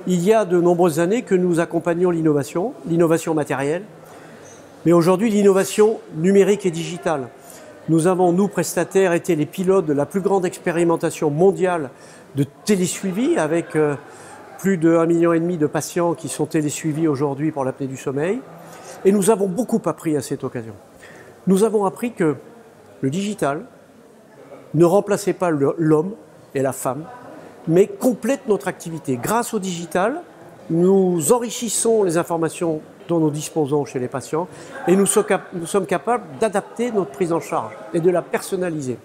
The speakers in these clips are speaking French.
Il y a de nombreuses années que nous accompagnons l'innovation matérielle, mais aujourd'hui l'innovation numérique et digitale. Nous avons, nous prestataires, été les pilotes de la plus grande expérimentation mondiale de télésuivi avec plus de 1,5 million de patients qui sont télésuivis aujourd'hui pour l'apnée du sommeil. Et nous avons beaucoup appris à cette occasion. Nous avons appris que le digital ne remplaçait pas l'homme et la femme, mais complète notre activité. Grâce au digital, nous enrichissons les informations dont nous disposons chez les patients et nous sommes capables d'adapter notre prise en charge et de la personnaliser.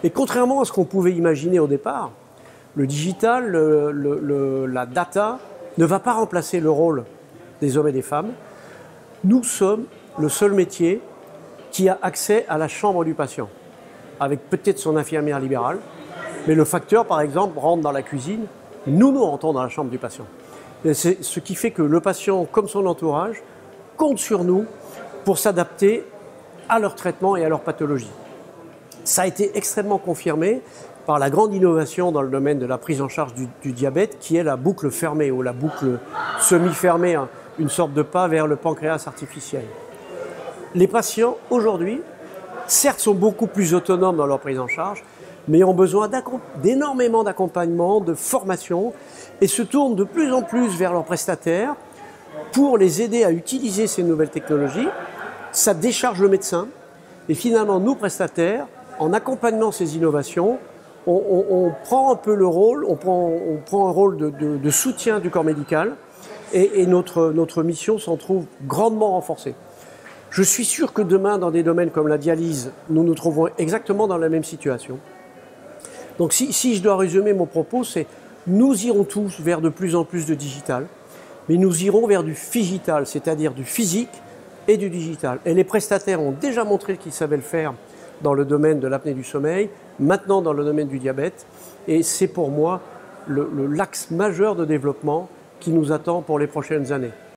Et contrairement à ce qu'on pouvait imaginer au départ, le digital, la data ne va pas remplacer le rôle des hommes et des femmes. Nous sommes le seul métier qui a accès à la chambre du patient, avec peut-être son infirmière libérale, mais le facteur, par exemple, rentre dans la cuisine, nous rentrons dans la chambre du patient. C'est ce qui fait que le patient, comme son entourage, compte sur nous pour s'adapter à leur traitement et à leur pathologie. Ça a été extrêmement confirmé par la grande innovation dans le domaine de la prise en charge du diabète, qui est la boucle fermée ou la boucle semi-fermée, hein, une sorte de pas vers le pancréas artificiel. Les patients, aujourd'hui, certes sont beaucoup plus autonomes dans leur prise en charge, mais ont besoin d'énormément d'accompagnement, de formation, et se tournent de plus en plus vers leurs prestataires pour les aider à utiliser ces nouvelles technologies. Ça décharge le médecin, et finalement, nous, prestataires, en accompagnant ces innovations, on prend un peu le rôle, on prend un rôle de soutien du corps médical, et notre mission s'en trouve grandement renforcée. Je suis sûr que demain, dans des domaines comme la dialyse, nous nous trouverons exactement dans la même situation. Donc si je dois résumer mon propos, c'est nous irons tous vers de plus en plus de digital, mais nous irons vers du phygital, c'est-à-dire du physique et du digital. Et les prestataires ont déjà montré qu'ils savaient le faire dans le domaine de l'apnée du sommeil, maintenant dans le domaine du diabète, et c'est pour moi l'axe majeur de développement qui nous attend pour les prochaines années.